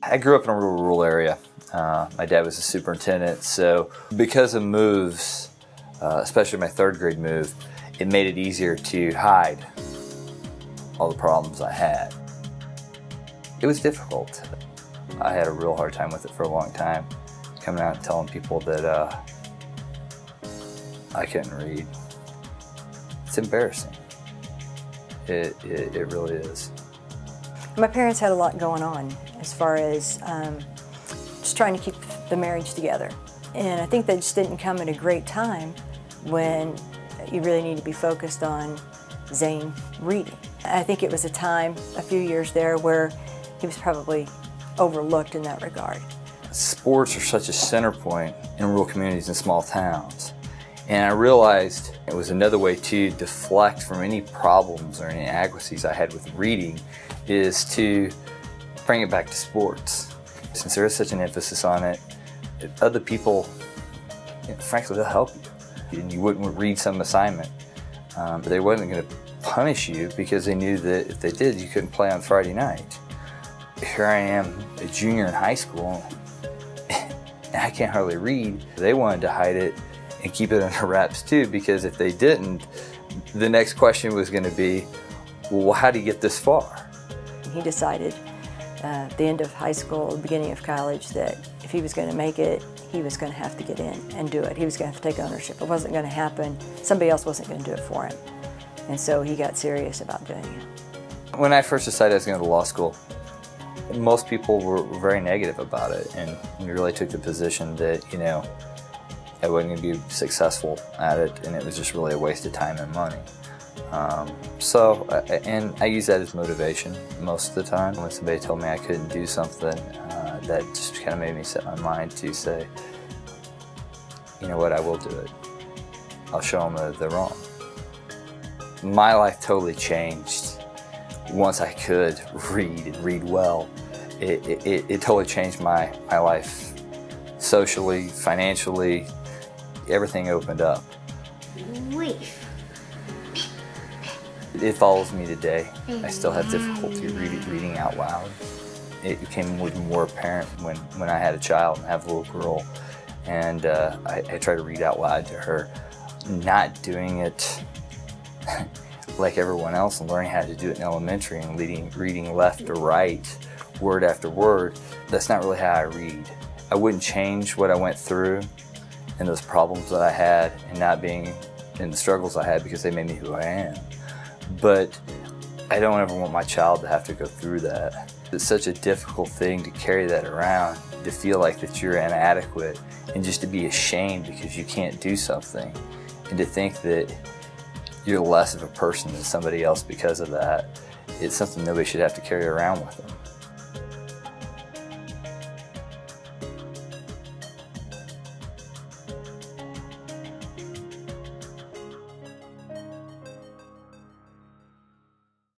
I grew up in a rural area. My dad was a superintendent, so because of moves, especially my third grade move, it made it easier to hide all the problems I had. It was difficult. I had a real hard time with it for a long time, coming out and telling people that I couldn't read. It's embarrassing. It really is. My parents had a lot going on as far as just trying to keep the marriage together. And I think they just didn't come at a great time when you really need to be focused on Zane reading. I think it was a time, a few years there, where he was probably overlooked in that regard. Sports are such a center point in rural communities and small towns. And I realized it was another way to deflect from any problems or any inadequacies I had with reading is to bring it back to sports. Since there is such an emphasis on it, other people, frankly, they'll help you. And you wouldn't read some assignment, but they wasn't going to punish you because they knew that if they did, you couldn't play on Friday night. Here I am, a junior in high school, and I can't hardly read. They wanted to hide it and keep it under wraps too, because if they didn't, the next question was going to be, well, how do you get this far? He decided at the end of high school, the beginning of college, that if he was going to make it, he was going to have to get in and do it. He was going to have to take ownership. It wasn't going to happen. Somebody else wasn't going to do it for him. And so he got serious about doing it. When I first decided I was going to law school, most people were very negative about it, and we really took the position that, I wasn't going to be successful at it, and it was just really a waste of time and money. And I use that as motivation most of the time. When somebody told me I couldn't do something, that just kind of made me set my mind to say, you know what, I will do it. I'll show them that they're wrong. My life totally changed once I could read and read well. It totally changed my life socially, financially. Everything opened up. Wait. It follows me today. I still have difficulty reading out loud. It became even more apparent when I had a child and have a little girl, and I try to read out loud to her, not doing it like everyone else and learning how to do it in elementary and reading left to right, word after word. That's not really how I read. I wouldn't change what I went through and those problems that I had and not being in the struggles I had because they made me who I am. But I don't ever want my child to have to go through that. It's such a difficult thing to carry that around, to feel like that you're inadequate and just to be ashamed because you can't do something, and to think that you're less of a person than somebody else because of that. It's something nobody should have to carry around with them.